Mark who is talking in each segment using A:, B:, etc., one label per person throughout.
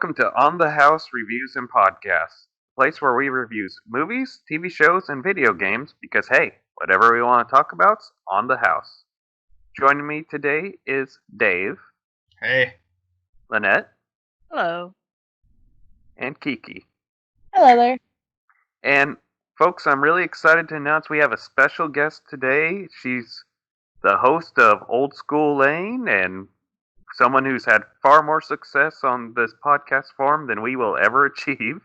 A: welcome to On the House Reviews and Podcasts, a place where we review movies, TV shows, and video games because, hey, whatever we want to talk about's on the house. Joining me today is Dave,
B: Hey.
A: Lynette,
C: Hello.
A: and Kiki.
C: Hello there.
A: And, folks, I'm really excited to announce we have a special guest today. She's the host of Old School Lane and someone who's had far more success on this podcast form than we will ever achieve.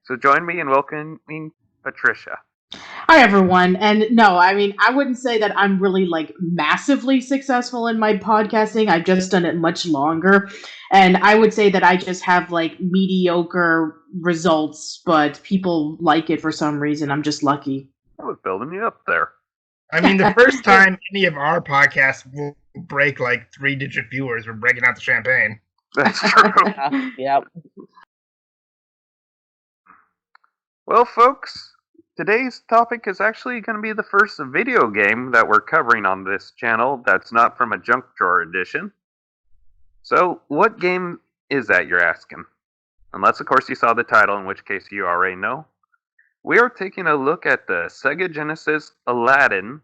A: So join me in welcoming Patricia.
D: Hi, everyone. And no, I wouldn't say that I'm really massively successful in my podcasting. I've just done it much longer. And I would say that I just have mediocre results, but people like it for some reason. I'm just lucky.
A: I was building you up there.
B: I mean, the first time any of our podcasts will break 3-digit viewers, we're breaking out the champagne.
A: That's true.
C: Yep.
A: Well, folks, today's topic is actually going to be the first video game that we're covering on this channel that's not from a junk drawer edition. So, what game is that, you're asking? Unless, of course, you saw the title, in which case you already know. We are taking a look at the Sega Genesis Aladdin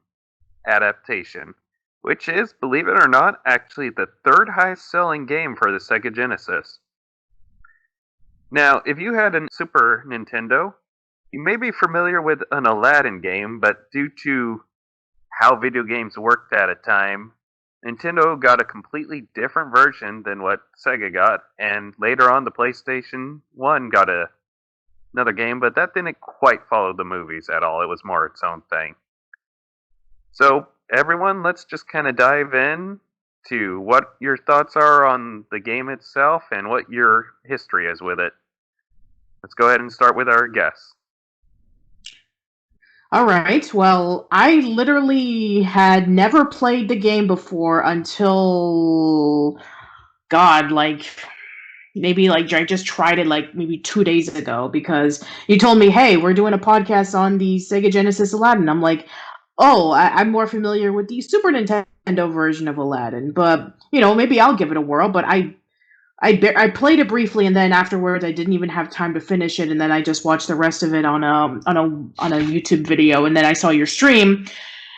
A: adaptation, which is, believe it or not, actually the third highest selling game for the Sega Genesis. Now, if you had a Super Nintendo, you may be familiar with an Aladdin game, but due to how video games worked at a time, Nintendo got a completely different version than what Sega got, and later on the PlayStation 1 got another game, but that didn't quite follow the movies at all. It was more its own thing. So, everyone, let's just kind of dive in to what your thoughts are on the game itself and what your history is with it. Let's go ahead and start with our guests.
D: All right. Well, I literally had never played the game before until, God, maybe I just tried it maybe 2 days ago because you told me, hey, we're doing a podcast on the Sega Genesis Aladdin. I'm like, oh, I'm more familiar with the Super Nintendo version of Aladdin, but maybe I'll give it a whirl. But I played it briefly, and then afterwards I didn't even have time to finish it, and then I just watched the rest of it on a YouTube video, and then I saw your stream.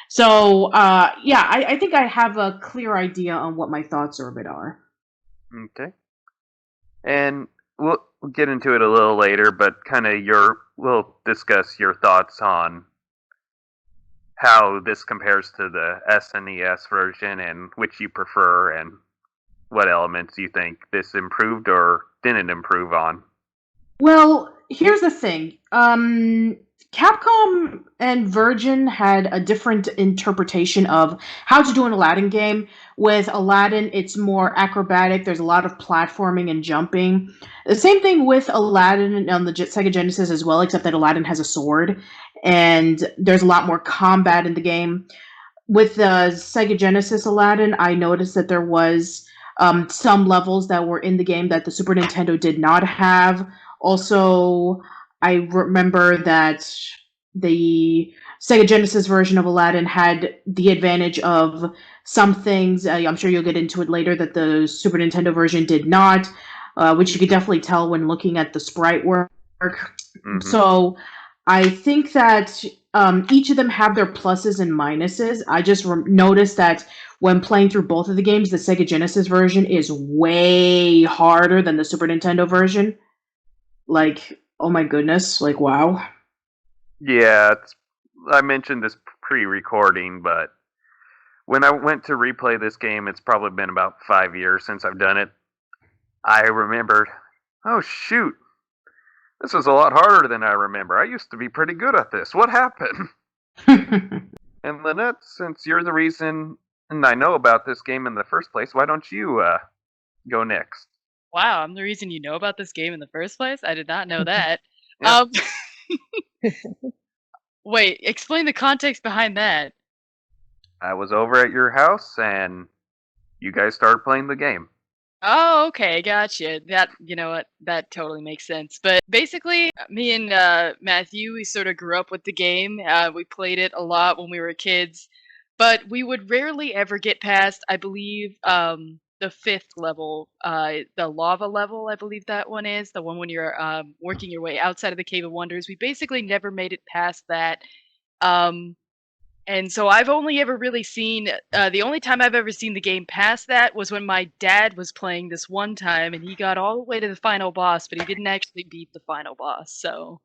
D: So I think I have a clear idea on what my thoughts of it are.
A: Okay. And we'll get into it a little later, but we'll discuss your thoughts on how this compares to the SNES version and which you prefer and what elements you think this improved or didn't improve on.
D: Well, here's the thing. Capcom and Virgin had a different interpretation of how to do an Aladdin game. With Aladdin, it's more acrobatic. There's a lot of platforming and jumping. The same thing with Aladdin on the Sega Genesis as well, except that Aladdin has a sword, and there's a lot more combat in the game. With the Sega Genesis Aladdin, I noticed that there was some levels that were in the game that the Super Nintendo did not have. Also, I remember that the Sega Genesis version of Aladdin had the advantage of some things, I'm sure you'll get into it later, that the Super Nintendo version did not, which you could definitely tell when looking at the sprite work. Mm-hmm. So I think that each of them have their pluses and minuses. I just noticed that when playing through both of the games, the Sega Genesis version is way harder than the Super Nintendo version. Oh my goodness, wow.
A: Yeah, I mentioned this pre-recording, but when I went to replay this game, it's probably been about 5 years since I've done it. I remembered, oh shoot, this is a lot harder than I remember. I used to be pretty good at this. What happened? And Lynette, since you're the reason and I know about this game in the first place, why don't you go next?
C: Wow, I'm the reason you know about this game in the first place? I did not know that. Wait, explain the context behind that.
A: I was over at your house and you guys started playing the game.
C: Oh, okay, gotcha. That, you know what, that totally makes sense. But basically, me and Matthew, we sort of grew up with the game. We played it a lot when we were kids, but we would rarely ever get past, I believe, the 5th level, the lava level, I believe that one is the one when you're working your way outside of the Cave of Wonders. We basically never made it past that. And so I've only ever really seen the only time I've ever seen the game past that was when my dad was playing this one time, and he got all the way to the final boss, but he didn't actually beat the final boss. So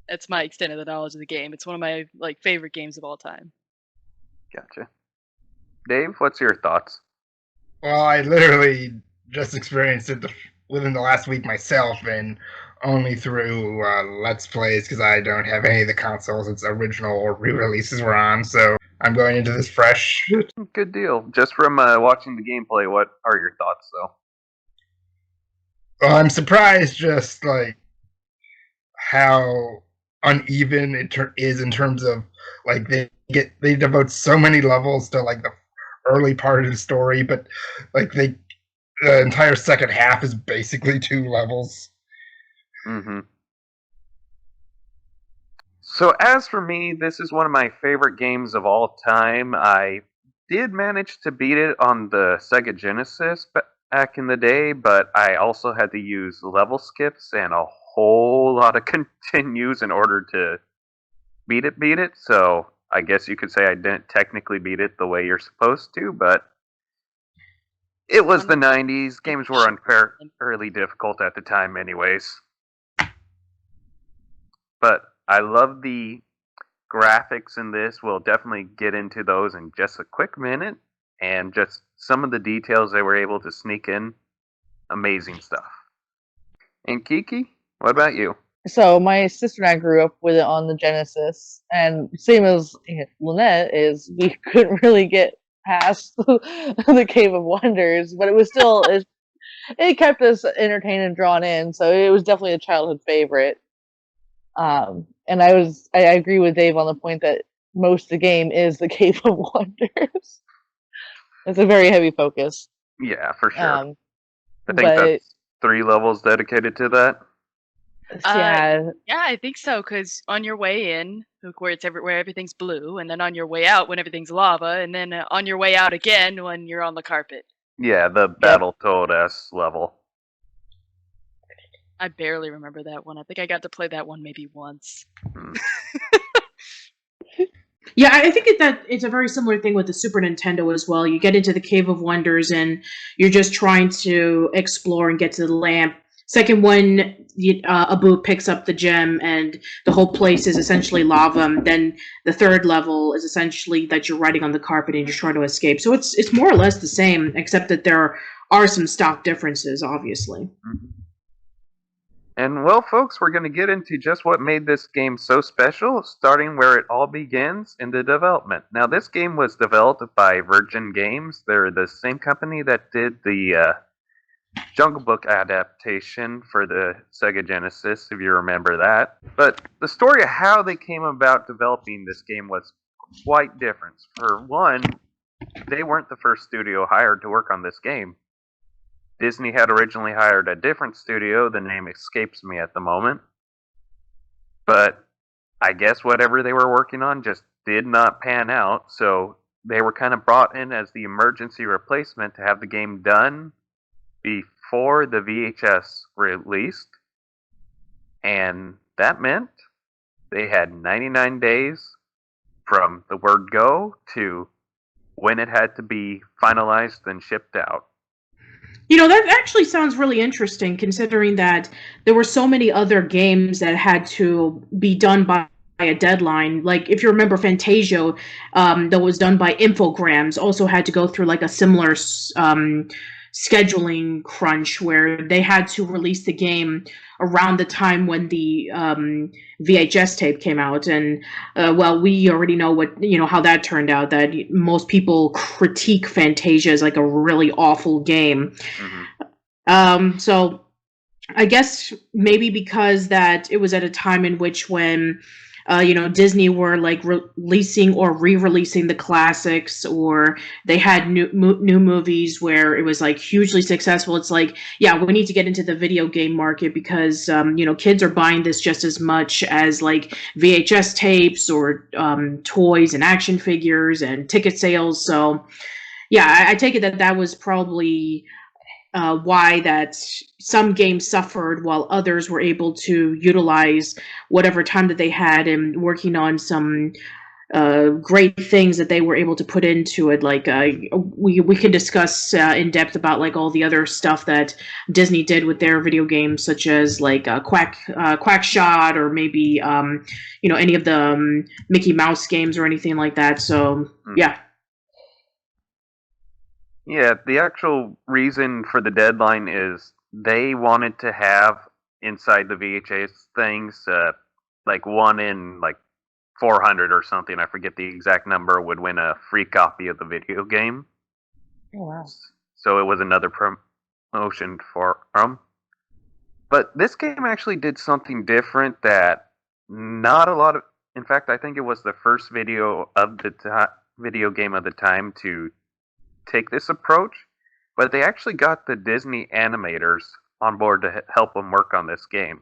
C: that's my extent of the knowledge of the game. It's one of my favorite games of all time.
A: Gotcha. Dave, what's your thoughts?
B: Well, I literally just experienced it within the last week myself, and only through Let's Plays, because I don't have any of the consoles its original or re-releases were on, so I'm going into this fresh.
A: Good deal. Just from watching the gameplay, what are your thoughts, though?
B: Well, I'm surprised just, how uneven it is in terms of, they devote so many levels to, the early part of the story, but, the entire second half is basically 2 levels.
A: Mm-hmm. So as for me, this is one of my favorite games of all time. I did manage to beat it on the Sega Genesis back in the day, but I also had to use level skips and a whole lot of continues in order to beat it. So I guess you could say I didn't technically beat it the way you're supposed to, but it was the 90s. Games were unfairly difficult at the time anyways. But I love the graphics in this. We'll definitely get into those in just a quick minute. And just some of the details they were able to sneak in. Amazing stuff. And Kiki, what about you?
E: So my sister and I grew up with it on the Genesis, and same as Lynette is, we couldn't really get past the Cave of Wonders, but it was still it kept us entertained and drawn in, so it was definitely a childhood favorite. And I agree with Dave on the point that most of the game is the Cave of Wonders. It's a very heavy focus.
A: Yeah, for sure. I think
E: but
A: that's 3 levels dedicated to that.
E: yeah,
C: Yeah, I think so. Because on your way in, where everything's blue, and then on your way out when everything's lava, and then on your way out again when you're on the carpet.
A: Yeah, the Battletoads level.
C: I barely remember that one. I think I got to play that one maybe once.
D: Yeah, I think that it's a very similar thing with the Super Nintendo as well. You get into the Cave of Wonders and you're just trying to explore and get to the lamp. Second one, Abu picks up the gem and the whole place is essentially lava. Then the third level is essentially that you're riding on the carpet and you're trying to escape. So it's more or less the same, except that there are some stock differences, obviously.
A: Mm-hmm. And well, folks, we're going to get into just what made this game so special, starting where it all begins in the development. Now, this game was developed by Virgin Games. They're the same company that did the Jungle Book adaptation for the Sega Genesis, if you remember that. But the story of how they came about developing this game was quite different. For one, they weren't the first studio hired to work on this game. Disney had originally hired a different studio. The name escapes me at the moment. But I guess whatever they were working on just did not pan out, so they were kind of brought in as the emergency replacement to have the game done before the VHS released. And that meant they had 99 days from the word go to when it had to be finalized and shipped out.
D: You know, that actually sounds really interesting, considering that there were so many other games that had to be done by a deadline. Like, if you remember Fantasia, that was done by Infogrames, also had to go through like a similar scheduling crunch where they had to release the game around the time when the VHS tape came out. And well, we already know how that turned out, that most people critique Fantasia as like a really awful game. Mm-hmm. So I guess maybe because that it was at a time in which when Disney were like releasing or re-releasing the classics, or they had new movies where it was like hugely successful. It's like, yeah, we need to get into the video game market because kids are buying this just as much as like VHS tapes or toys and action figures and ticket sales. So Yeah, I take it that that was probably why that some games suffered while others were able to utilize whatever time that they had in working on some great things that they were able to put into it. Like we can discuss in depth about like all the other stuff that Disney did with their video games, such as like Quack Shot, or maybe any of the Mickey Mouse games or anything like that. So yeah.
A: Yeah, the actual reason for the deadline is they wanted to have inside the VHS things, like one in like 400 or something, I forget the exact number, would win a free copy of the video game.
E: Oh wow.
A: So it was another promotion for them. But this game actually did something different that not a lot of. In fact, I think it was the first video game of the time to take this approach. But they actually got the Disney animators on board to help them work on this game.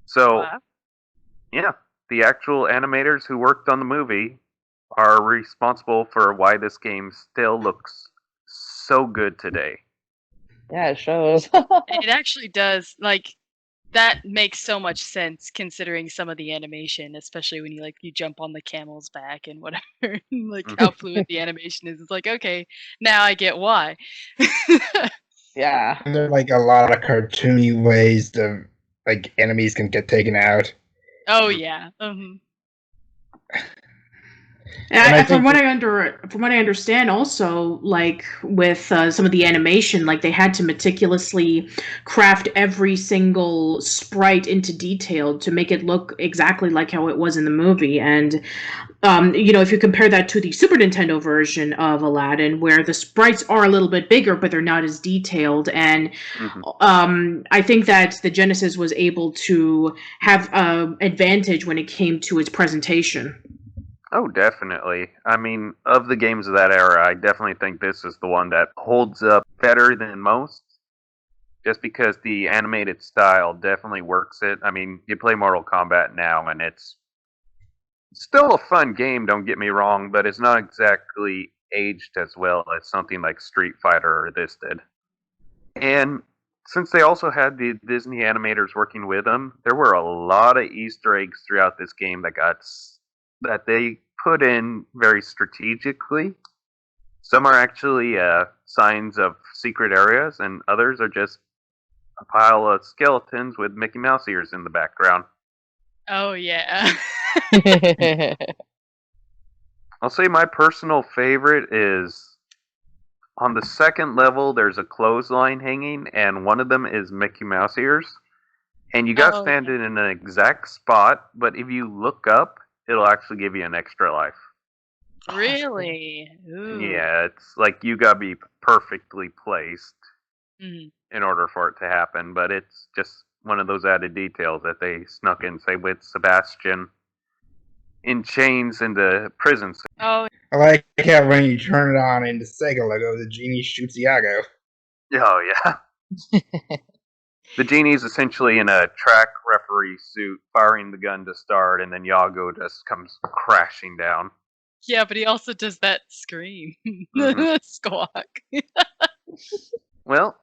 A: So,
C: Wow.
A: yeah, the actual animators who worked on the movie are responsible for why this game still looks so good today.
E: Yeah, it shows.
C: It actually does. Like, that makes so much sense considering some of the animation, especially when you jump on the camel's back and whatever, like how fluid the animation is. It's like, okay, now I get why.
E: Yeah.
B: And there are like a lot of cartoony ways the like enemies can get taken out.
C: Oh yeah.
D: And from what I understand, also like with some of the animation, like they had to meticulously craft every single sprite into detail to make it look exactly like how it was in the movie. And if you compare that to the Super Nintendo version of Aladdin, where the sprites are a little bit bigger, but they're not as detailed, and I think that the Genesis was able to have advantage when it came to its presentation.
A: Oh, definitely. I mean, of the games of that era, I definitely think this is the one that holds up better than most. Just because the animated style definitely works it. I mean, you play Mortal Kombat now, and it's still a fun game, don't get me wrong, but it's not exactly aged as well as something like Street Fighter or this did. And since they also had the Disney animators working with them, there were a lot of Easter eggs throughout this game that they put in very strategically. Some are actually signs of secret areas, and others are just a pile of skeletons with Mickey Mouse ears in the background.
C: Oh yeah.
A: I'll say my personal favorite is on the second level, there's a clothesline hanging, and one of them is Mickey Mouse ears. And you gotta
C: Oh,
A: stand in an exact spot, but if you look up, it'll actually give you an extra life.
C: really? Ooh.
A: Yeah, it's like you gotta be perfectly placed
C: Mhm.
A: in order for it to happen, but it's just one of those added details that they snuck in, say, with Sebastian in chains in the prison.
C: Oh,
B: I like how when you turn it on in the Sega logo, the genie shoots Iago.
A: Oh, yeah. The genie's essentially in a track referee suit, firing the gun to start, and then Yago just comes crashing down.
C: yeah, but he also does that scream.
A: Mhm.
C: Squawk.
A: Well,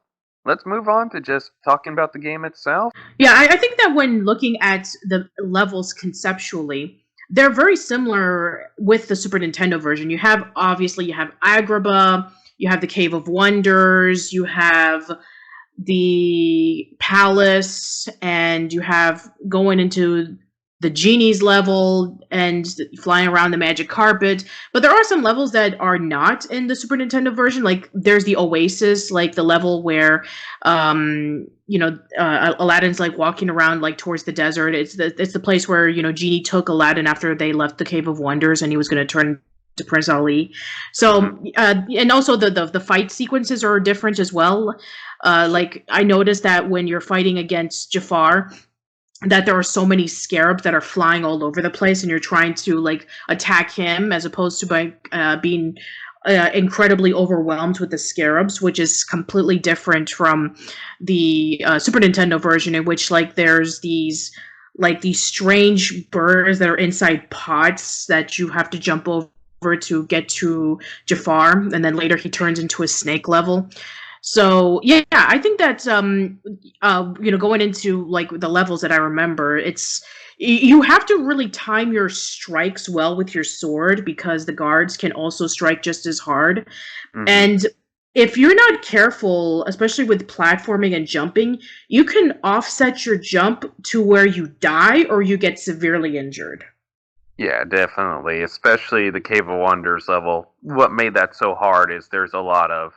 A: let's move on to just talking about the game itself.
D: Yeah, I think that when looking at the levels conceptually, they're very similar with the Super Nintendo version. You have Agrabah, you have the Cave of Wonders, you have the palace, and you have going into the genie's level and flying around the magic carpet. But there are some levels that are not in the Super Nintendo version. Like there's the Oasis, like the level where Aladdin's like walking around like towards the desert. It's the place where Genie took Aladdin after they left the Cave of Wonders, and he was going to turn to Prince Ali. So and also the fight sequences are different as well. Like I noticed that when you're fighting against Jafar, that there are so many scarabs that are flying all over the place, and you're trying to like attack him as opposed to by being incredibly overwhelmed with the scarabs, which is completely different from the Super Nintendo version, in which like there's these strange birds that are inside pots that you have to jump over to get to Jafar, and then later he turns into a snake level. So yeah, I think that going into like the levels that I remember, you have to really time your strikes well with your sword because the guards can also strike just as hard.
A: Mhm.
D: And if you're not careful, especially with platforming and jumping, you can offset your jump to where you die or you get severely injured.
A: Yeah, definitely. Especially the Cave of Wonders level. What made that so hard is there's a lot of.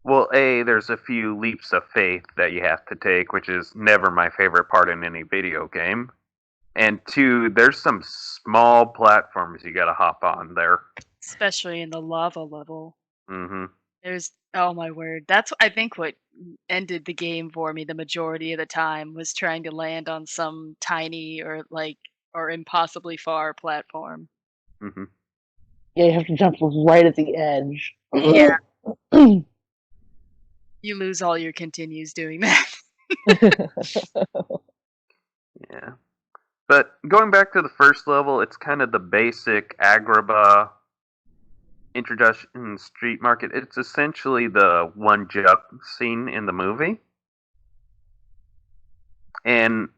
A: Well, there's a few leaps of faith that you have to take, which is never my favorite part in any video game. And two, there's some small platforms you gotta hop on there.
C: Especially in the lava level.
A: Hmm.
C: There's oh my word. That's I think what ended the game for me the majority of the time was trying to land on some tiny or impossibly far platform.
A: Hmm.
E: Yeah, you have to jump right at the edge.
C: Yeah. You lose all your continues doing that.
A: Yeah. But going back to the first level, it's kind of the basic Agrabah introduction street market. It's essentially the one jump scene in the movie. And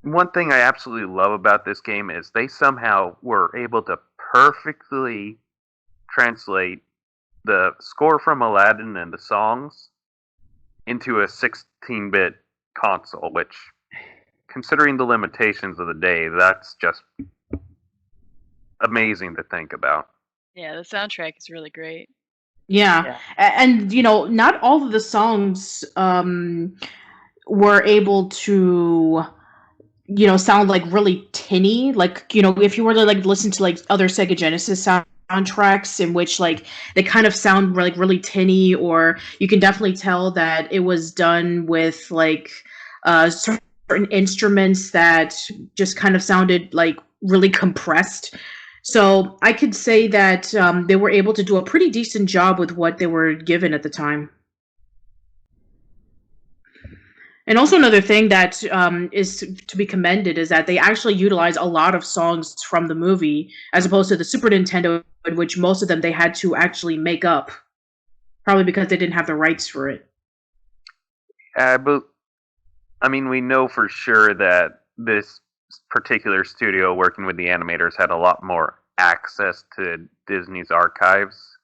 A: one thing I absolutely love about this game is they somehow were able to perfectly translate the score from Aladdin and the songs into a 16-bit console, which, considering the limitations of the day, that's just amazing to think about.
C: Yeah, the soundtrack is really great.
D: Yeah.
E: Yeah.
D: And not all of the songs were able to sound like really tinny. Like, if you were to like listen to like other Sega Genesis soundtracks in which like they kind of sound like really tinny, or you can definitely tell that it was done with like certain instruments that just kind of sounded like really compressed. So I could say that they were able to do a pretty decent job with what they were given at the time. And also another thing that is to be commended is that they actually utilize a lot of songs from the movie, as opposed to the Super Nintendo, in which most of them they had to actually make up, probably because they didn't have the rights for it.
A: But I mean, we know for sure that this particular studio working with the animators had a lot more access to Disney's archives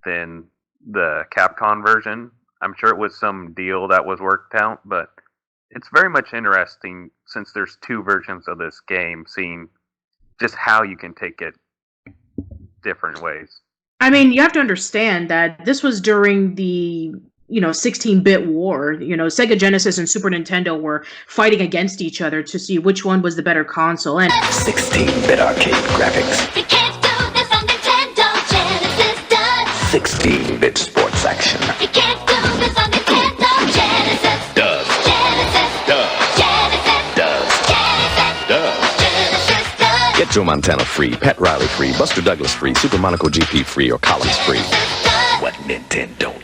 A: than the Capcom version. I'm sure it was some deal that was worked out, but it's very much interesting since there's two versions of this game, seeing just how you can take it different ways.
D: I mean, you have to understand that this was during the 16-bit war. Sega Genesis and Super Nintendo were fighting against each other to see which one was the better console. And
F: 16-bit arcade graphics.
G: You can't do this on Nintendo Genesis does.
F: 16-bit sports action.
G: You can't do this on Nintendo Genesis.
F: Does.
G: Genesis.
F: Does.
G: Genesis.
F: Does.
G: Genesis.
F: Does.
G: Genesis does.
F: Get Joe Montana free, Pat Riley free, Buster Douglas free, Super Monaco GP free, or Collins free.
G: Genesis does.
F: What Nintendo?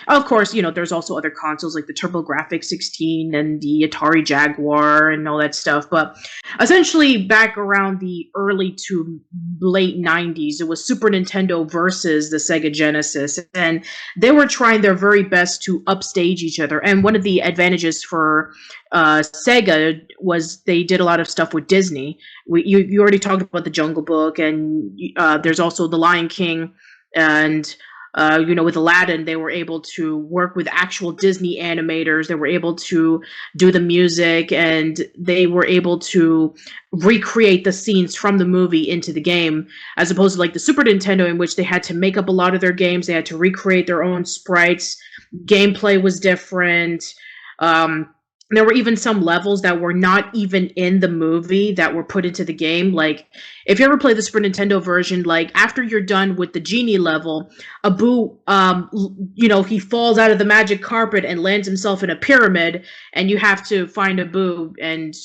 D: of course, there's also other consoles like the TurboGrafx 16 and the Atari Jaguar and all that stuff. But essentially, back around the early to late 90s, it was Super Nintendo versus the Sega Genesis. And they were trying their very best to upstage each other. And one of the advantages for Sega was they did a lot of stuff with Disney. You already talked about the Jungle Book, and there's also the Lion King. And with Aladdin, they were able to work with actual Disney animators. They were able to do the music, and they were able to recreate the scenes from the movie into the game, as opposed to like the Super Nintendo, in which they had to make up a lot of their games. They had to recreate their own sprites. Gameplay was different. There were even some levels that were not even in the movie that were put into the game. Like, if you ever play the Super Nintendo version, like, after you're done with the genie level, Abu, he falls out of the magic carpet and lands himself in a pyramid, and you have to find Abu, and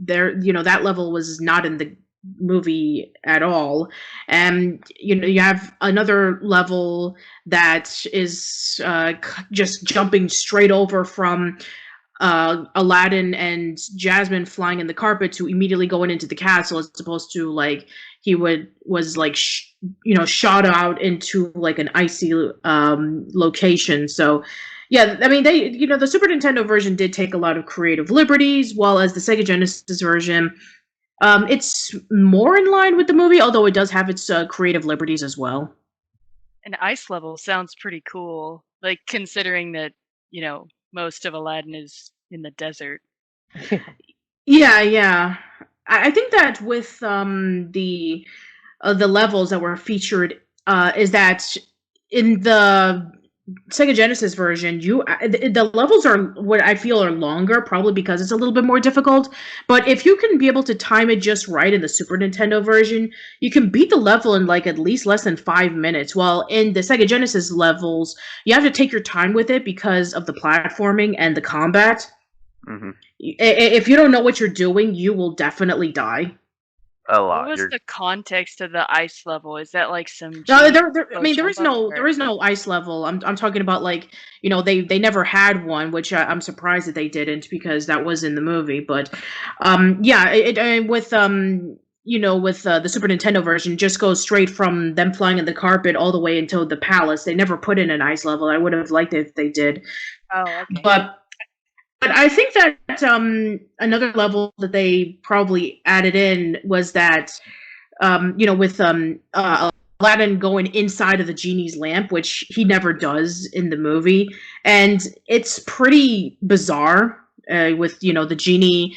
D: that level was not in the movie at all. And you have another level that is just jumping straight over from Aladdin and Jasmine flying in the carpet to immediately going into the castle, as opposed to like he was like shot out into like an icy location. So yeah, I mean they the Super Nintendo version did take a lot of creative liberties, while as the Sega Genesis version, it's more in line with the movie, although it does have its creative liberties as well.
C: An ice level sounds pretty cool, like considering that most of Aladdin is in the desert.
D: Yeah, yeah. I think that with the levels that were featured is that in the Sega Genesis version, the levels are what I feel are longer, probably because it's a little bit more difficult. But if you can be able to time it just right in the Super Nintendo version, you can beat the level in like at least less than 5 minutes. While in the Sega Genesis levels, you have to take your time with it because of the platforming and the combat.
A: Mm-hmm.
D: If you don't know what you're doing, you will definitely die.
A: A
C: What
A: lot.
C: was the context of the ice level? Is that like some?
D: No,
C: cheat
D: I mean, there is
C: jump up,
D: no
C: or-
D: there is no ice level. I'm talking about like they never had one, which I'm surprised that they didn't because that was in the movie. But yeah, with with the Super Nintendo version, it just goes straight from them flying in the carpet all the way until the palace. They never put in an ice level. I would have liked it if they did.
C: Oh, okay.
D: But I think that another level that they probably added in was that with Aladdin going inside of the genie's lamp, which he never does in the movie, and it's pretty bizarre with the genie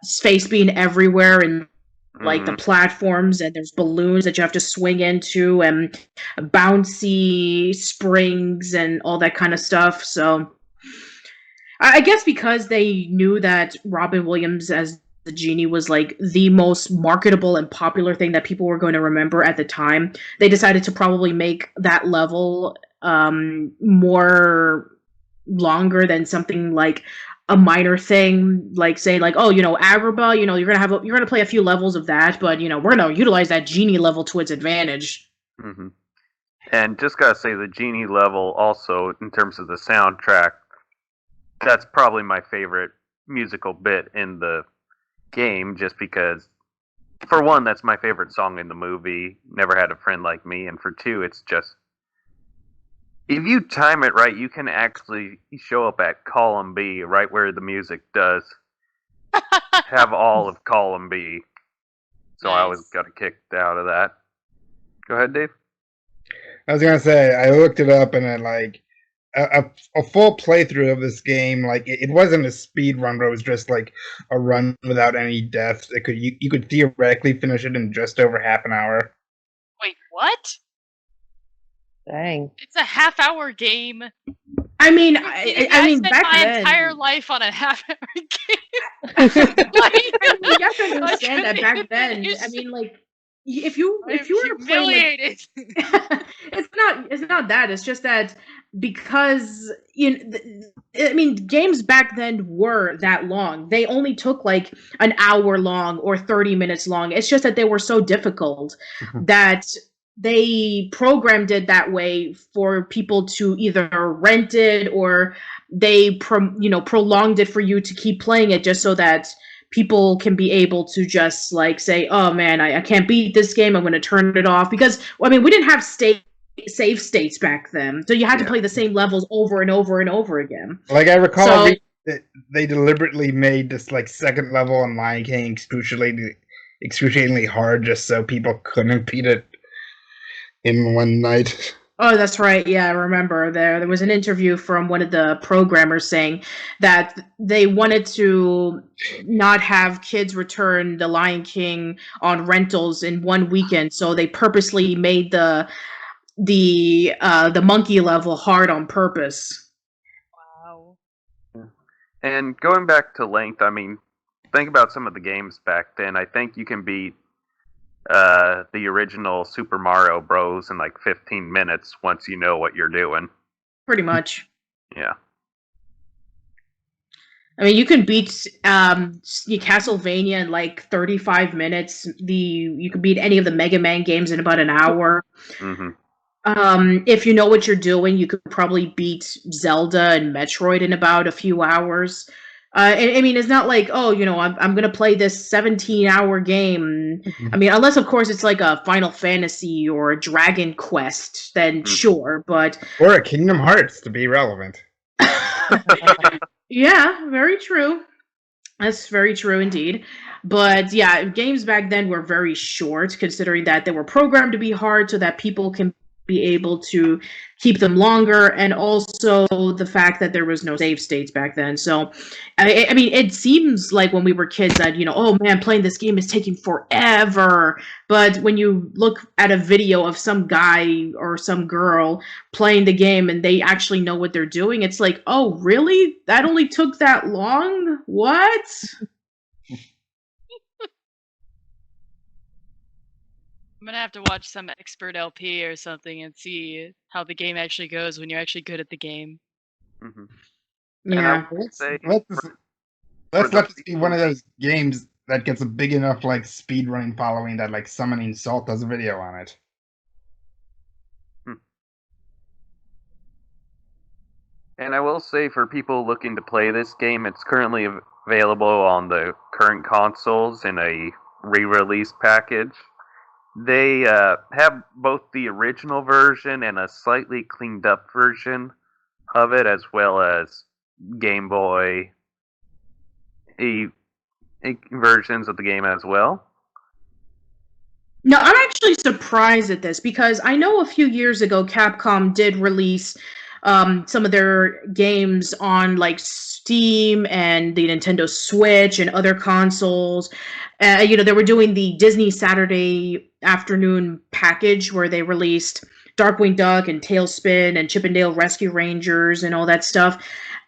D: space being everywhere and like the platforms, and there's balloons that you have to swing into and bouncy springs and all that kind of stuff. So I guess because they knew that Robin Williams as the genie was like the most marketable and popular thing that people were going to remember at the time, they decided to probably make that level more longer than something like a minor thing, like say like, oh, Agrabah, you're gonna play a few levels of that, but we're gonna utilize that genie level to its advantage.
A: Mm-hmm. And just gotta say, the genie level also, in terms of the soundtrack, that's probably my favorite musical bit in the game, just because, for one, that's my favorite song in the movie, Never Had a Friend Like Me, and for two, it's just, if you time it right, you can actually show up at column B, right where the music does have all of column B. So I always got kicked out of that. Go ahead, Dave.
B: I was gonna say, I looked it up, and then like a full playthrough of this game, like it wasn't a speed run, but it was just like a run without any deaths. You could theoretically finish it in just over half an hour.
C: Wait, what?
E: Dang.
C: It's a half-hour game.
D: I mean,
C: I
D: mean,
C: spent
D: back
C: my
D: then,
C: entire life on a half-hour game.
D: I mean, you have to understand that back then.
C: finish.
D: I mean, like, if you were to play, like,
C: humiliated.
D: it's not that. It's just that because I mean, games back then were that long. They only took like an hour long or 30 minutes long. It's just that they were so difficult that they programmed it that way for people to either rent it or they prolonged it for you to keep playing it just so that people can be able to just like say, oh man, I can't beat this game, I'm going to turn it off. Because I mean, we didn't have save states back then, so you had to play the same levels over and over and over again.
B: Like I recall that they deliberately made this like second level in Lion King excruciatingly hard just so people couldn't beat it in one night.
D: Oh, that's right. Yeah, I remember there was an interview from one of the programmers saying that they wanted to not have kids return The Lion King on rentals in one weekend, so they purposely made the monkey level hard on purpose.
C: Wow.
A: And going back to length, I mean, think about some of the games back then. I think you can beat the original Super Mario Bros. In like 15 minutes once you know what you're doing.
D: Pretty much.
A: Yeah.
D: I mean, you can beat Castlevania in like 35 minutes. You can beat any of the Mega Man games in about an hour.
A: Mm-hmm.
D: If you know what you're doing, you could probably beat Zelda and Metroid in about a few hours. I mean, it's not like, oh, I'm gonna play this 17-hour game. I mean, unless of course it's like a Final Fantasy or a Dragon Quest, then sure. But
B: Or a Kingdom Hearts to be relevant.
D: yeah, very true. That's very true indeed. But yeah, games back then were very short, considering that they were programmed to be hard so that people can be able to keep them longer, and also the fact that there was no save states back then. So, I mean, it seems like when we were kids that, oh man, playing this game is taking forever. But when you look at a video of some guy or some girl playing the game and they actually know what they're doing, it's like, oh, really? That only took that long? What?
C: I'm gonna have to watch some expert LP or something and see how the game actually goes when you're actually good at the game.
A: Mhm.
D: Yeah.
B: Let's
A: the
B: let this be one of those games that gets a big enough like speedrunning following that like Summoning Salt does a video on it.
A: And I will say, for people looking to play this game, it's currently available on the current consoles in a re-release package. They have both the original version and a slightly cleaned up version of it, as well as Game Boy versions of the game as well.
D: No, I'm actually surprised at this because I know a few years ago Capcom did release some of their games on like Steam and the Nintendo Switch and other consoles. They were doing the Disney Saturday afternoon package where they released Darkwing Duck and Tailspin and Chip 'n Dale Rescue Rangers and all that stuff.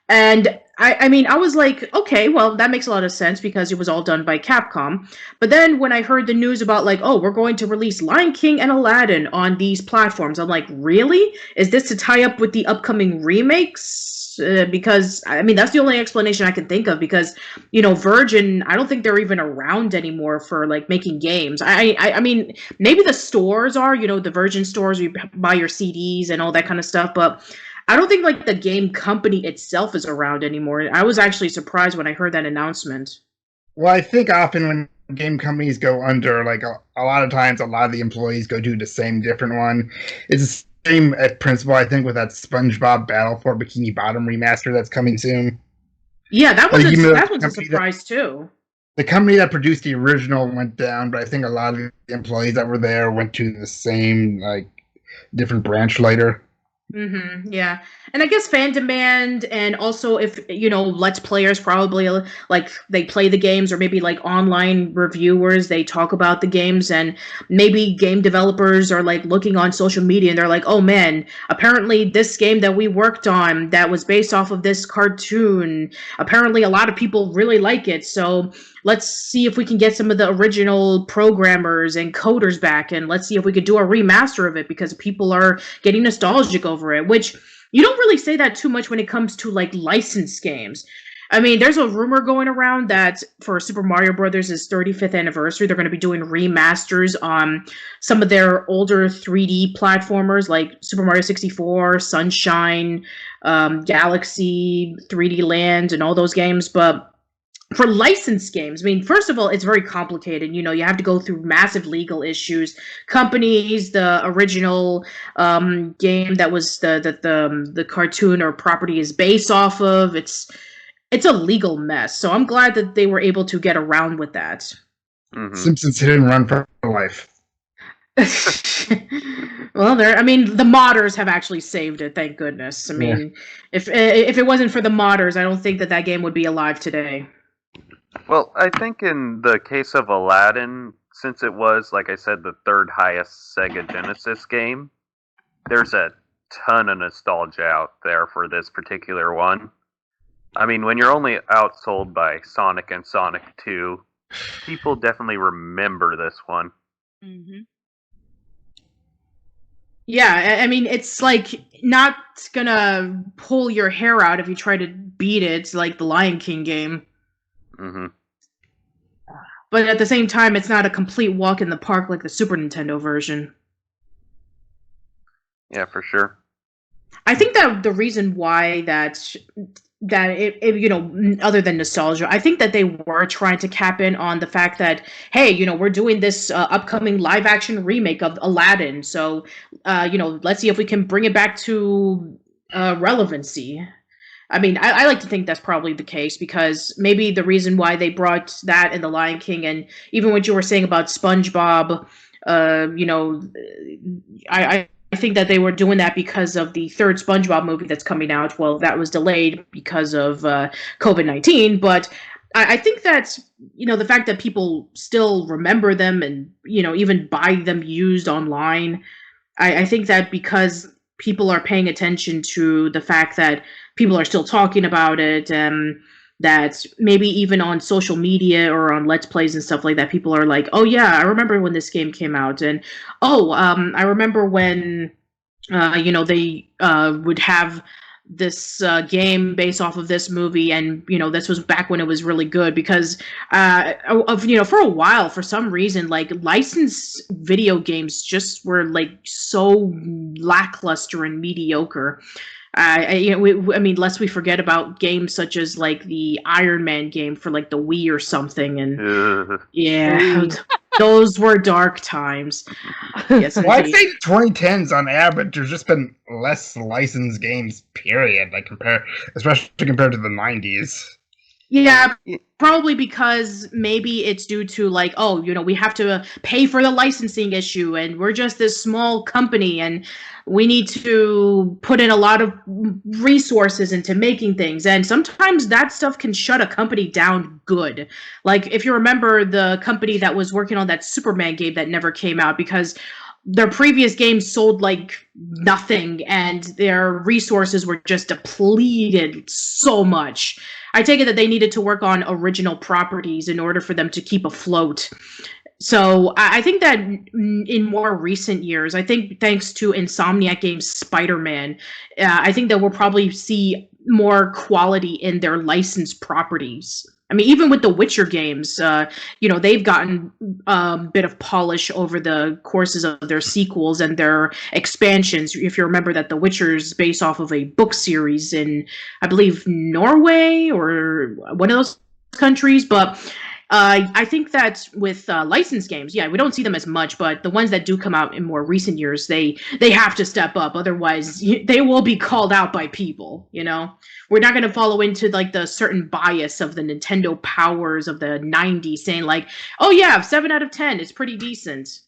D: And I mean, I was like, okay, well, that makes a lot of sense because it was all done by Capcom. But then when I heard the news about, like, oh, we're going to release Lion King and Aladdin on these platforms, I'm like, really? Is this to tie up with the upcoming remakes? Because, I mean, that's the only explanation I can think of because, Virgin, I don't think they're even around anymore for, like, making games. I mean, maybe the stores are, the Virgin stores where you buy your CDs and all that kind of stuff, but I don't think like the game company itself is around anymore. I was actually surprised when I heard that announcement.
B: Well, I think often when game companies go under, like a lot of times, a lot of the employees go do the same different one. It's the same at principle, I think, with that SpongeBob Battle for Bikini Bottom remaster that's coming soon.
D: Yeah, that was
B: Like,
D: that was a surprise too.
B: The company that produced the original went down, but I think a lot of the employees that were there went to the same like different branch later.
D: Yeah. And I guess fan demand, and also if, Let's Players probably like they play the games, or maybe like online reviewers, they talk about the games, and maybe game developers are like looking on social media and they're like, oh man, apparently this game that we worked on that was based off of this cartoon, apparently a lot of people really like it. So let's see if we can get some of the original programmers and coders back, and let's see if we could do a remaster of it because people are getting nostalgic over it, which you don't really say that too much when it comes to like licensed games. I mean, there's a rumor going around that for Super Mario Brothers' 35th anniversary, they're going to be doing remasters on some of their older 3D platformers like Super Mario 64, Sunshine, Galaxy, 3D Land, and all those games. But for licensed games, I mean, first of all, it's very complicated. You have to go through massive legal issues. Companies, the original game that was the cartoon or property is based off of, it's a legal mess. So I'm glad that they were able to get around with that.
B: Simpsons didn't run for life.
D: Well, the modders have actually saved it, thank goodness. I mean, if it wasn't for the modders, I don't think that game would be alive today.
A: Well, I think in the case of Aladdin, since it was, like I said, the third highest Sega Genesis game, there's a ton of nostalgia out there for this particular one. I mean, when you're only outsold by Sonic and Sonic 2, people definitely remember this one.
D: Yeah, I mean, it's like not gonna pull your hair out if you try to beat it. It's like the Lion King game. But at the same time, it's not a complete walk in the park like the Super Nintendo version.
A: Yeah, for sure.
D: I think that the reason why other than nostalgia, I think that they were trying to cap in on the fact that, hey, we're doing this upcoming live action remake of Aladdin, so let's see if we can bring it back to relevancy. I mean, I like to think that's probably the case, because maybe the reason why they brought that in The Lion King, and even what you were saying about SpongeBob, uh, you know, I think that they were doing that because of the third SpongeBob movie that's coming out. Well, that was delayed because of COVID-19, but I think that the fact that people still remember them and even buy them used online. I think that because people are paying attention to the fact that people are still talking about it, that maybe even on social media or on Let's Plays and stuff like that, people are like, oh yeah, I remember when this game came out, and I remember when they would have this game based off of this movie, and this was back when it was really good, because for a while, for some reason, like, licensed video games just were like so lackluster and mediocre. I mean, lest we forget about games such as like the Iron Man game for like the Wii or something, and yeah, those were dark times. Yes,
B: Well, I'd
D: indeed.
B: say 2010s on average, there's just been less licensed games, period. Especially compared to the 90s.
D: Yeah, probably because maybe it's due to like, oh, we have to pay for the licensing issue, and we're just this small company, and we need to put in a lot of resources into making things, and sometimes that stuff can shut a company down good. Like, if you remember the company that was working on that Superman game that never came out because their previous games sold like nothing and their resources were just depleted so much. I take it that they needed to work on original properties in order for them to keep afloat. So I think that in more recent years, I think thanks to Insomniac Games' Spider-Man, I think that we'll probably see more quality in their licensed properties. I mean, even with the Witcher games, they've gotten a bit of polish over the courses of their sequels and their expansions. If you remember that The Witcher is based off of a book series in, I believe, Norway or one of those countries, but I think that with licensed games, yeah, we don't see them as much, but the ones that do come out in more recent years, they have to step up. Otherwise, they will be called out by people. We're not going to follow into like the certain bias of the Nintendo powers of the '90s, saying like, "Oh yeah, 7 out of 10, it's pretty decent."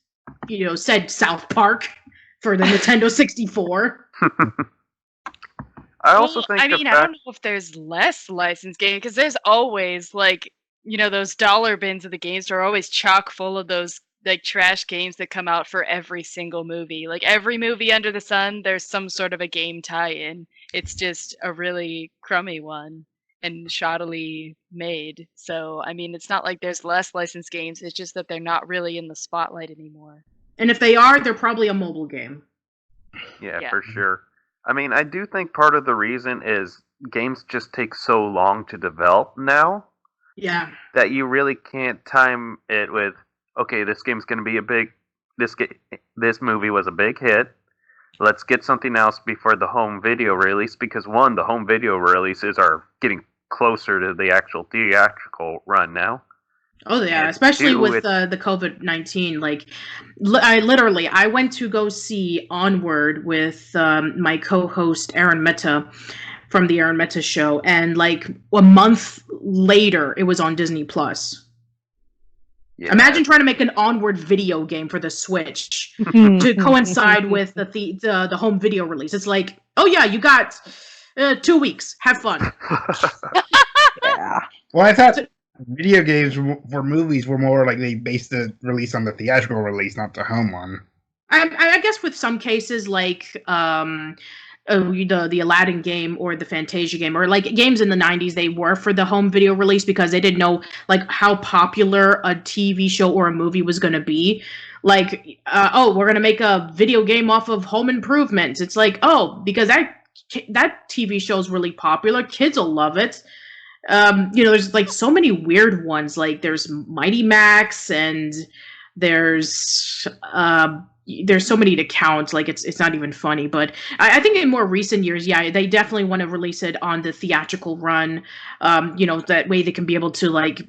D: Said South Park for the Nintendo 64.
A: I also think
C: I don't know if there's less licensed games, because there's always like, those dollar bins of the game store are always chock full of those like trash games that come out for every single movie. Like every movie under the sun, there's some sort of a game tie-in. It's just a really crummy one and shoddily made. So, I mean, it's not like there's less licensed games. It's just that they're not really in the spotlight anymore.
D: And if they are, they're probably a mobile game.
A: Yeah, for sure. I mean, I do think part of the reason is games just take so long to develop now.
D: Yeah.
A: That you really can't time it with, okay, this game's going to be this movie was a big hit. Let's get something else before the home video release, because one, the home video releases are getting closer to the actual theatrical run now.
D: Oh yeah, and especially with the COVID-19. Like, I went to go see Onward with my co-host Aaron Mehta from the Aaron Mehta Show, and like a month later, it was on Disney Plus. Yeah. Imagine trying to make an Onward video game for the Switch to coincide with the home video release. It's like, oh yeah, you got 2 weeks. Have fun.
E: Yeah.
B: Well, I thought video games for movies were more like they based the release on the theatrical release, not the home one.
D: I guess with some cases, like the Aladdin game or the Fantasia game, or like games in the 90s, they were for the home video release because they didn't know like how popular a TV show or a movie was going to be. Like, we're going to make a video game off of Home Improvement. It's like, oh, because that TV show is really popular, kids will love it. There's like so many weird ones. Like there's Mighty Max, and there's there's so many to count, like it's not even funny. But I think in more recent years, yeah, they definitely want to release it on the theatrical run. That way they can be able to like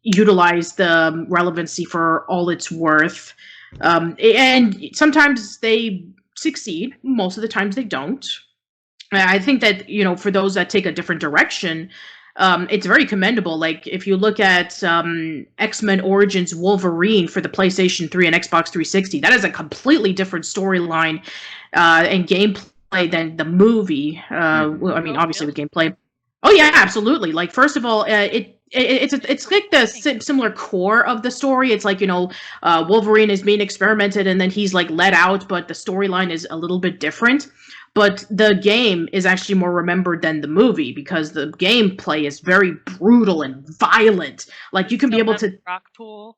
D: utilize the relevancy for all it's worth. And sometimes they succeed. Most of the times they don't. I think that for those that take a different direction, it's very commendable. Like if you look at X-Men Origins Wolverine for the PlayStation 3 and Xbox 360, that is a completely different storyline and gameplay than the movie. Well, I mean, obviously with gameplay. Oh yeah, absolutely. Like first of all, it's like the similar core of the story. It's like Wolverine is being experimented and then he's like let out, but the storyline is a little bit different. But the game is actually more remembered than the movie because the gameplay is very brutal and violent. Like you can be able to
C: rock pool.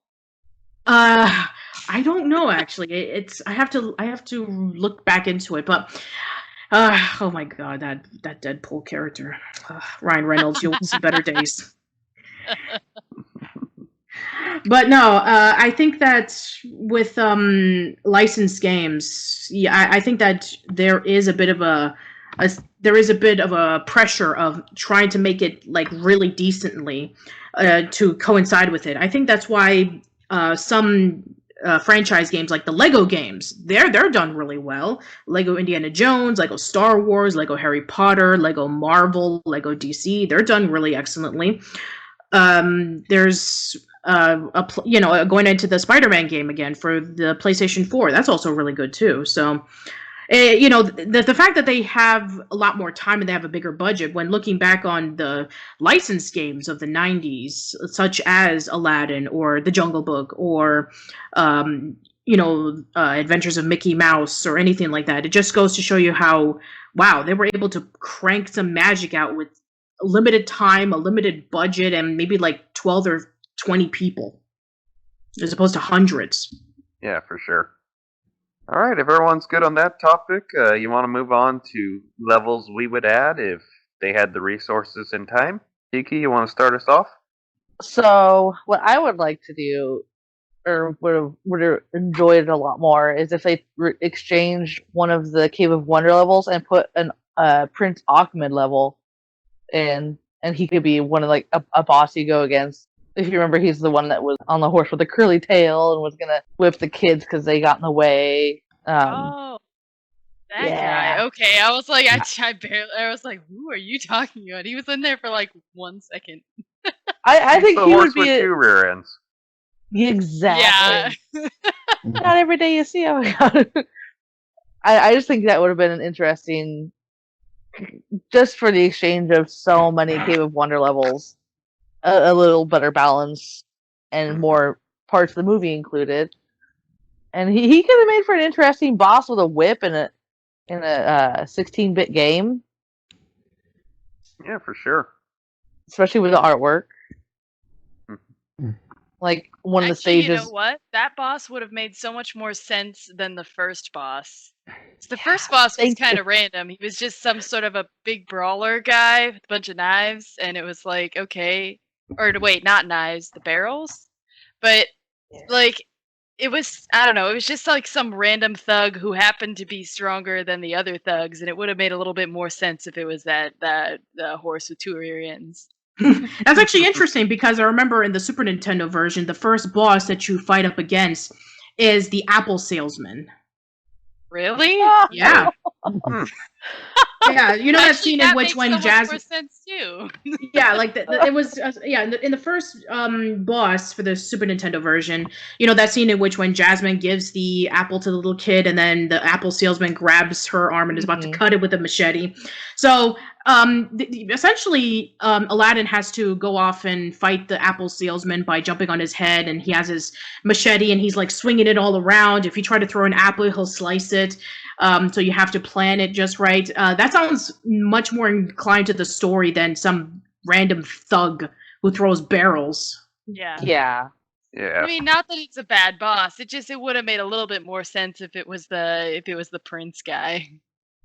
D: I don't know actually. I have to look back into it, but oh my god, that Deadpool character, Ryan Reynolds, you'll see better days. But no, I think that with licensed games, yeah, I think that there is a bit of a pressure of trying to make it like really decently to coincide with it. I think that's why some franchise games like the Lego games, they're done really well. Lego Indiana Jones, Lego Star Wars, Lego Harry Potter, Lego Marvel, Lego DC, they're done really excellently. There's going into the Spider-Man game again for the PlayStation 4. That's also really good too. So, the fact that they have a lot more time and they have a bigger budget, when looking back on the licensed games of the 90s, such as Aladdin or The Jungle Book or, Adventures of Mickey Mouse or anything like that, it just goes to show you how, wow, they were able to crank some magic out with a limited time, a limited budget, and maybe like 12 or 20 people, as opposed to hundreds.
A: Yeah, for sure. All right, if everyone's good on that topic, you want to move on to levels we would add if they had the resources and time? Kiki, you want to start us off?
E: So, what I would like to do, or would have enjoyed a lot more, is if they exchanged one of the Cave of Wonder levels and put an Prince Ahmed level in, and he could be one of like a boss you go against. If you remember, he's the one that was on the horse with the curly tail and was gonna whip the kids because they got in the way.
C: That guy. Okay, I was like, I was like, who are you talking about? He was in there for like 1 second.
E: I think
A: the
E: he
A: horse
E: would be
A: with two rear ends.
E: Exactly.
C: Yeah.
E: Not every day you see him. I just think that would have been an interesting, just for the exchange of so many Cave of Wonder levels. A little better balance and more parts of the movie included, and he could have made for an interesting boss with a whip in a 16-bit game.
A: Yeah, for sure.
E: Especially with the artwork. Like one of the stages.
C: You know what? That boss would have made so much more sense than the first boss. The first boss was kind of random. He was just some sort of a big brawler guy with a bunch of knives, and it was like, okay. Or wait, not knives, the barrels? But, like, it was, I don't know, it was just like some random thug who happened to be stronger than the other thugs, and it would have made a little bit more sense if it was the horse with two rear ends.
D: That's actually interesting because I remember in the Super Nintendo version, the first boss that you fight up against is the apple salesman.
C: Really?
D: Yeah. Yeah, you know that scene in which when Jasmine.
C: More sense too.
D: Yeah, like it was. In the first boss for the Super Nintendo version, that scene in which when Jasmine gives the apple to the little kid, and then the apple salesman grabs her arm and is about to cut it with a machete. So, essentially, Aladdin has to go off and fight the apple salesman by jumping on his head, and he has his machete and he's like swinging it all around. If you try to throw an apple, he'll slice it. So you have to plan it just right. That sounds much more inclined to the story than some random thug who throws barrels.
C: Yeah.
E: Yeah.
A: Yeah.
C: I mean, not that it's a bad boss. It would have made a little bit more sense if it was the prince guy.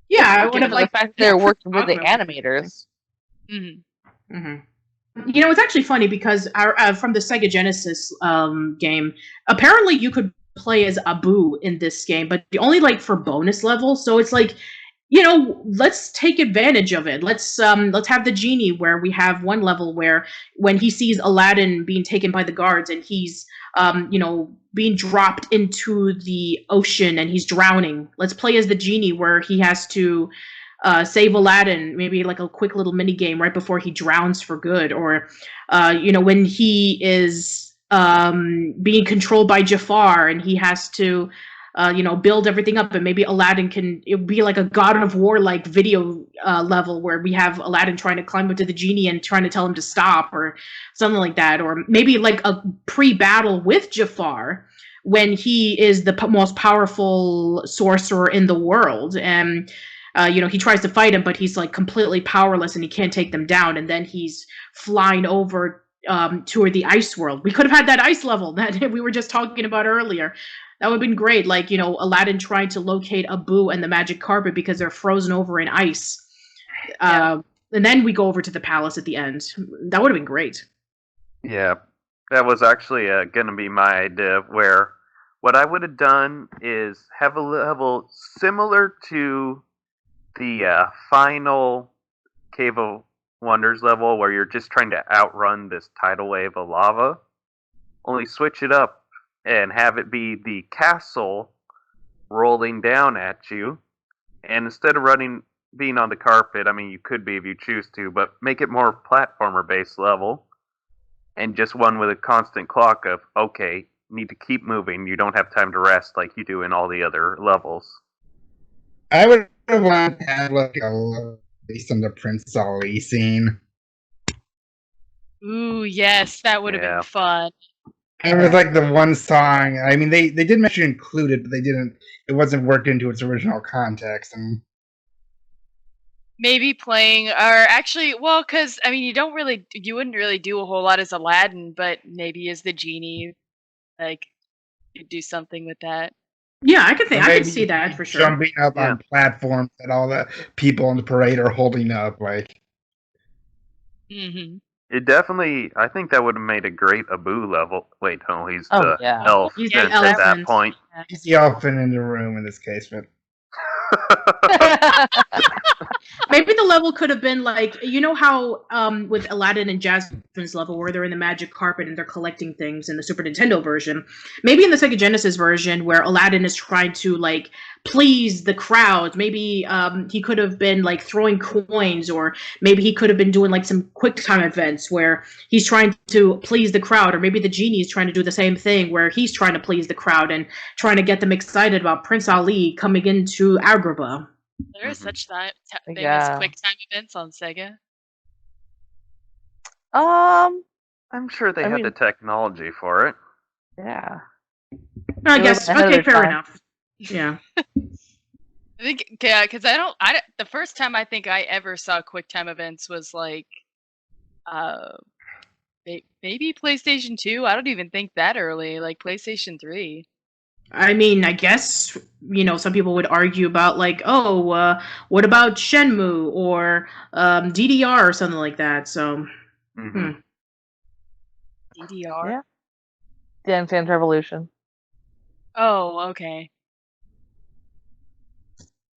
D: Yeah, I would have liked
E: the fact they're working with the animators.
C: Mm-hmm.
D: Mm-hmm. It's actually funny because from the Sega Genesis game, apparently you could play as Abu in this game, but only like for bonus levels. So it's like, you know, let's take advantage of it. Let's have the genie where we have one level where when he sees Aladdin being taken by the guards and he's you know, being dropped into the ocean and he's drowning. Let's play as the genie where he has to save Aladdin, maybe like a quick little mini game right before he drowns for good, or you know, when he is being controlled by Jafar and he has to you know, build everything up, and maybe Aladdin can, it would be like a God of War like video level where we have Aladdin trying to climb up to the genie and trying to tell him to stop or something like that, or maybe like a pre-battle with Jafar when he is the most powerful sorcerer in the world, and you know, he tries to fight him, but he's like completely powerless and he can't take them down, and then he's flying over toward the ice world. We could have had that ice level that we were just talking about earlier. That would have been great. Like, you know, Aladdin trying to locate Abu and the magic carpet because they're frozen over in ice. And then we go over to the palace at the end. That would have been great.
A: Yeah, that was actually going to be my idea, where what I would have done is have a level similar to the final Cave of Wonders level, where you're just trying to outrun this tidal wave of lava, only switch it up and have it be the castle rolling down at you. And instead of being on the carpet, I mean, you could be if you choose to, but make it more platformer-based level. And just one with a constant clock of, okay, need to keep moving. You don't have time to rest like you do in all the other levels.
B: I would have wanted to have like based on the Prince Ali scene.
C: Ooh, yes, that would have
A: Yeah.
C: been fun.
B: It was like the one song. I mean, they did mention included, but they didn't. It wasn't worked into its original context. And
C: Maybe playing, or actually, well, because I mean, you wouldn't really do a whole lot as Aladdin, but maybe as the genie, like, you'd do something with that.
D: Yeah, I could
B: maybe
D: see that for sure.
B: jumping up
A: Yeah.
B: on platforms that all the people in the parade are holding up, like.
C: Mm-hmm.
A: It definitely, I think that would have made a great Abu level. Wait, no, he's
E: Oh,
A: the
E: yeah.
A: elf
D: He's
C: the
A: at that
D: elephant.
A: point.
B: He's the elephant in the room in this case, but
D: Maybe the level could have been like, you know how with Aladdin and Jasmine's level where they're in the magic carpet and they're collecting things in the Super Nintendo version. Maybe in the Sega Genesis version where Aladdin is trying to like please the crowd. Maybe he could have been like throwing coins, or maybe he could have been doing like some quick time events where he's trying to please the crowd, or maybe the genie is trying to do the same thing where he's trying to please the crowd and trying to get them excited about Prince Ali coming into Agrabah.
C: There are such thing as
E: Yeah.
C: quick time events on Sega.
A: I'm sure they
E: I
A: had
E: mean-
A: the technology for it.
E: Yeah.
D: I
E: It
D: guess.
E: was ahead of
D: Okay,
E: their
D: fair
E: time.
D: enough. Yeah.
C: I think, yeah, because the first time I think I ever saw quick time events was like, maybe PlayStation 2. I don't even think that early, like PlayStation 3.
D: I mean, I guess, you know, some people would argue about like, oh, what about Shenmue or DDR or something like that. So,
A: hmm
C: DDR.
E: Yeah. Dance Dance Revolution.
C: Oh, okay.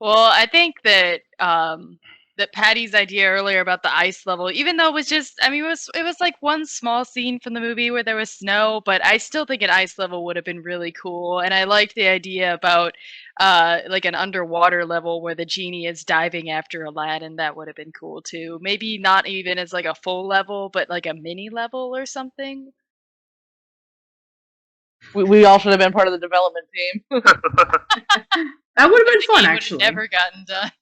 C: Well, I think that that Patty's idea earlier about the ice level, even though it was just, I mean, it was like one small scene from the movie where there was snow, but I still think an ice level would have been really cool. And I liked the idea about like an underwater level where the genie is diving after Aladdin. That would have been cool too. Maybe not even as like a full level, but like a mini level or something.
E: We all should have been part of the development team.
D: that would have been
C: The
D: fun,
C: game would
D: actually.
C: have never gotten done.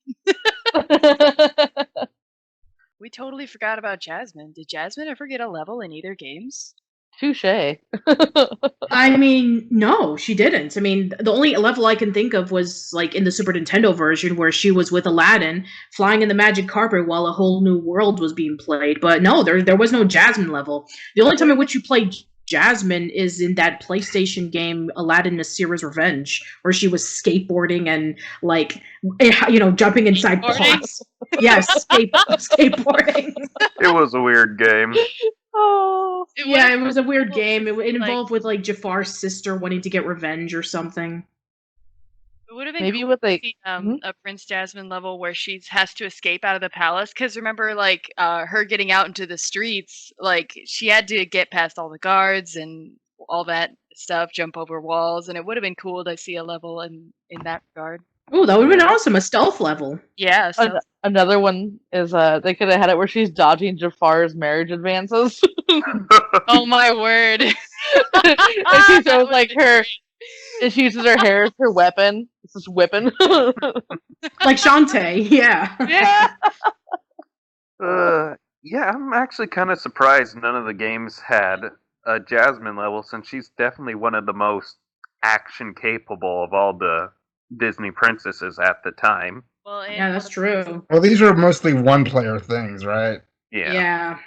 C: We totally forgot about Jasmine. Did Jasmine ever get a level in either games?
E: Touche.
D: I mean, no, she didn't. I mean, the only level I can think of was like in the Super Nintendo version where she was with Aladdin flying in the magic carpet while a whole new world was being played. But no, there was no Jasmine level. The only time in which you played Jasmine is in that PlayStation game Aladdin: Nasira's Revenge, where she was skateboarding and like, you know, jumping inside
C: Skateboarding?
D: pots. Yes, skateboarding.
A: It was a weird game.
E: Oh,
D: Yeah, it was a weird
C: cool
D: game.
C: to
D: It
C: see, like-
D: involved with like Jafar's sister wanting to get revenge or something.
C: It would have been
E: maybe
C: cool
E: what
C: to
E: they.
C: see
E: Mhm.
C: a Prince Jasmine level where she has to escape out of the palace. Because remember, like her getting out into the streets, like she had to get past all the guards and all that stuff, jump over walls, and it would have been cool to see a level in that regard.
D: Oh, that would have been
A: Yeah.
D: awesome. A stealth level.
C: Yeah. So
E: Another one is they could have had it where she's dodging Jafar's marriage advances.
C: oh my word.
E: And she
C: That
E: shows
C: would've
E: like
C: been
E: her,
C: great.
E: and she uses her hair as her weapon. It's just whipping.
D: Like Shantae, yeah.
E: Yeah.
A: Yeah, I'm actually kind of surprised none of the games had a Jasmine level, since she's definitely one of the most action capable of all the Disney princesses at the time.
C: Well, and
D: Yeah, that's true.
B: Well, these are mostly one-player things, right?
A: Yeah.
D: Yeah.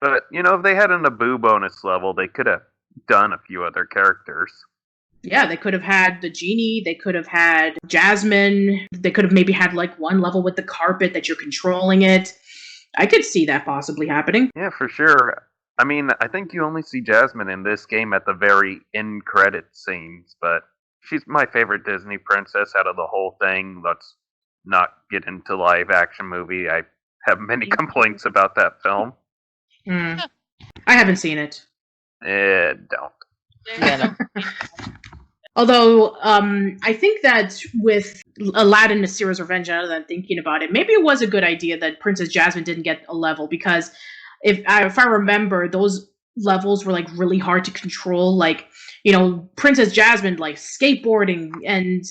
A: But, if they had an Abu bonus level, they could have done a few other characters.
D: Yeah, they could have had the genie, they could have had Jasmine, they could have maybe had like one level with the carpet that you're controlling it. I could see that possibly happening.
A: Yeah, for sure. I mean, I think you only see Jasmine in this game at the very end credit scenes, but she's my favorite Disney princess out of the whole thing. Let's not get into live action movie. I have many complaints about that film.
D: Hmm. I haven't seen it.
A: Don't.
E: Yeah, no.
D: Although, I think that with Aladdin, Nasira's Revenge, now that I'm thinking about it, maybe it was a good idea that Princess Jasmine didn't get a level, because if I remember, those levels were like really hard to control. Like, Princess Jasmine like skateboarding and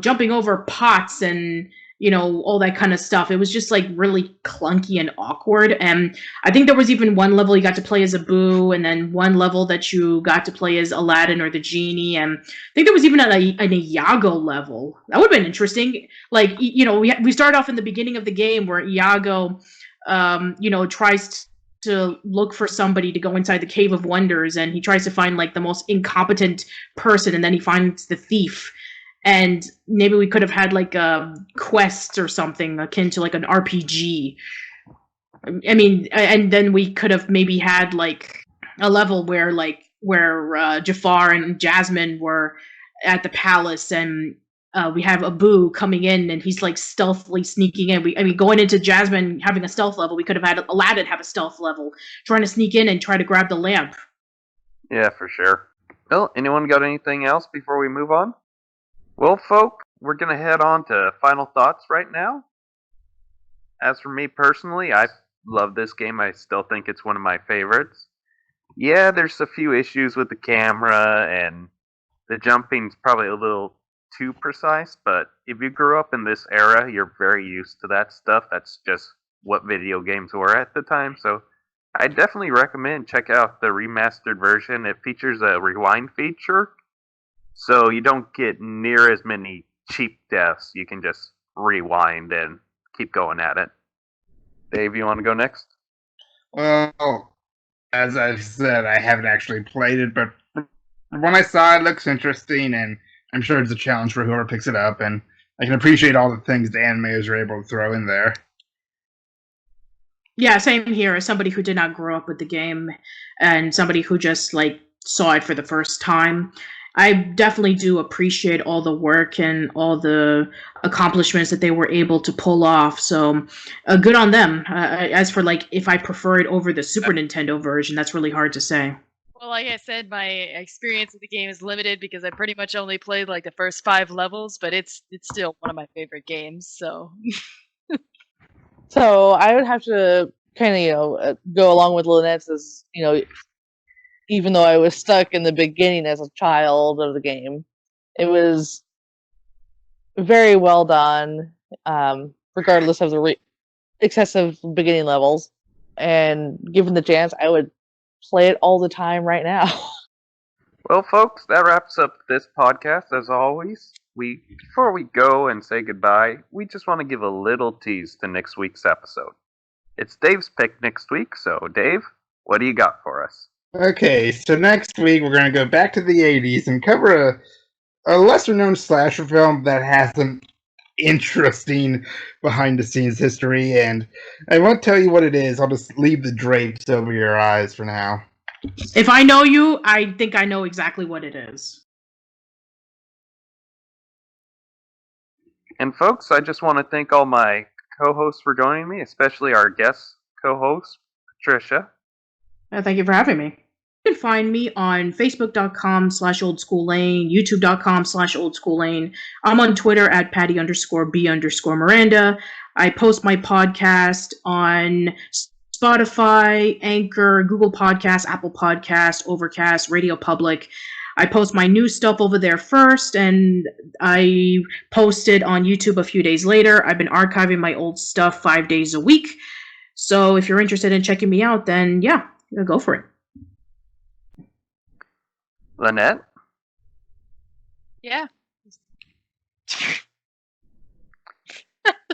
D: jumping over pots and all that kind of stuff. It was just like really clunky and awkward. And I think there was even one level you got to play as Abu, and then one level that you got to play as Aladdin or the genie. And I think there was even an Iago level. That would have been interesting. Like, we start off in the beginning of the game where Iago tries to look for somebody to go inside the Cave of Wonders, and he tries to find like the most incompetent person, and then he finds the thief. And maybe we could have had like a quest or something akin to like an RPG. I mean, and then we could have maybe had like a level where Jafar and Jasmine were at the palace, and we have Abu coming in, and he's like stealthily sneaking in. Going into Jasmine having a stealth level, we could have had Aladdin have a stealth level, trying to sneak in and try to grab the lamp.
A: Yeah, for sure. Well, anyone got anything else before we move on? Well, folk, we're going to head on to final thoughts right now. As for me personally, I love this game. I still think it's one of my favorites. Yeah, there's a few issues with the camera, and the jumping's probably a little too precise, but if you grew up in this era, you're very used to that stuff. That's just what video games were at the time, so I definitely recommend check out the remastered version. It features a rewind feature, so you don't get near as many cheap deaths. You can just rewind and keep going at it. Dave, you want to go next?
B: Well, as I've said, I haven't actually played it, but when I saw it, looks interesting, and I'm sure it's a challenge for whoever picks it up, and I can appreciate all the things the animators are able to throw in there.
D: Yeah, same here. As somebody who did not grow up with the game, and somebody who just like saw it for the first time, I definitely do appreciate all the work and all the accomplishments that they were able to pull off. So, good on them. As for like if I prefer it over the Super Nintendo version, that's really hard to say.
C: Well, like I said, my experience with the game is limited because I pretty much only played like the first 5 levels, but it's still one of my favorite games. So
E: So I would have to kind of go along with Lynette's as even though I was stuck in the beginning as a child of the game, it was very well done, regardless of the excessive beginning levels. And given the chance, I would play it all the time right now.
A: Well, folks, that wraps up this podcast. As always, before we go and say goodbye, we just want to give a little tease to next week's episode. It's Dave's pick next week, so Dave, what do you got for us?
B: Okay, so next week we're going to go back to the 80s and cover a lesser-known slasher film that hasn't interesting behind the scenes history, and I won't tell you what it is. I'll just leave the drapes over your eyes for now.
D: If I know you, I think I know exactly what it is.
A: And folks, I just want to thank all my co-hosts for joining me, especially our guest co-host, Patricia.
D: Thank you for having me. You can find me on facebook.com/oldschoollane, youtube.com/oldschoollane. I'm on Twitter at Patty_B_Miranda. I post my podcast on Spotify, Anchor, Google Podcasts, Apple Podcasts, Overcast, Radio Public. I post my new stuff over there first, and I post it on YouTube a few days later. I've been archiving my old stuff 5 days a week. So if you're interested in checking me out, then yeah, go for it.
A: Lynette?
C: Yeah.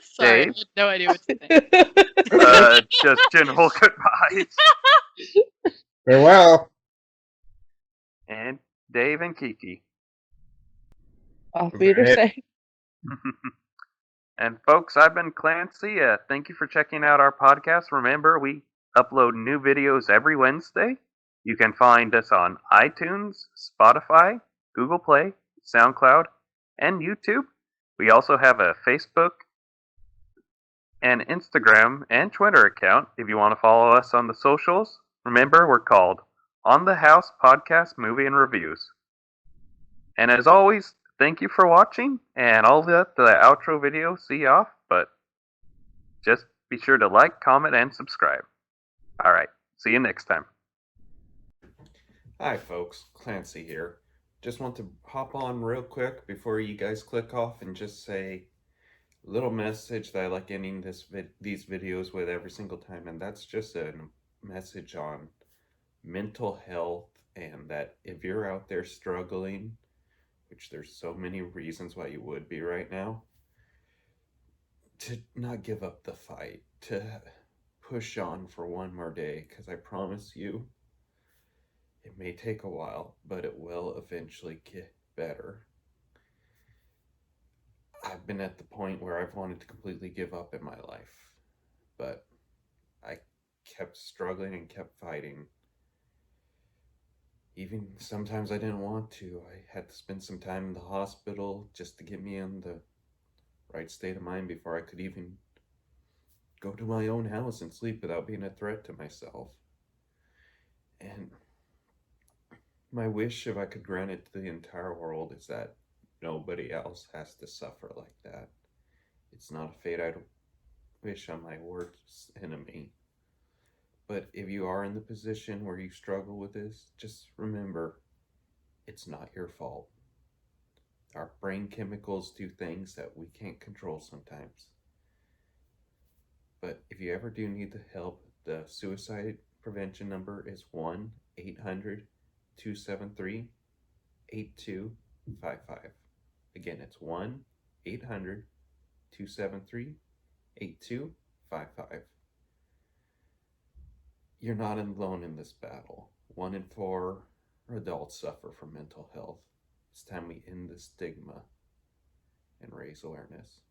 C: Sorry, I
A: Dave?
C: had no idea what to say.
A: Just general goodbyes.
B: Farewell.
A: And Dave and Kiki.
E: Auf Wiedersehen.
A: And folks, I've been Clancy. Thank you for checking out our podcast. Remember, we upload new videos every Wednesday. You can find us on iTunes, Spotify, Google Play, SoundCloud, and YouTube. We also have a Facebook and Instagram and Twitter account if you want to follow us on the socials. Remember, we're called On the House Podcast Movie and Reviews. And as always, thank you for watching, and I'll let the outro video see off, but just be sure to like, comment, and subscribe. Alright, see you next time.
H: Hi folks, Clancy here. Just want to hop on real quick before you guys click off and just say a little message that I like ending these videos with every single time, and that's just a message on mental health, and that if you're out there struggling, which there's so many reasons why you would be right now, to not give up the fight, to push on for one more day, because I promise you, it may take a while, but it will eventually get better. I've been at the point where I've wanted to completely give up in my life, but I kept struggling and kept fighting. Even sometimes I didn't want to. I had to spend some time in the hospital just to get me in the right state of mind before I could even go to my own house and sleep without being a threat to myself. And my wish, if I could grant it to the entire world, is that nobody else has to suffer like that. It's not a fate I'd wish on my worst enemy. But if you are in the position where you struggle with this, just remember, it's not your fault. Our brain chemicals do things that we can't control sometimes. But if you ever do need the help, the suicide prevention number is 1-800-273-8255. Again, it's 1-800-273-8255. You're not alone in this battle. 1 in 4 adults suffer from mental health. It's time we end the stigma and raise awareness.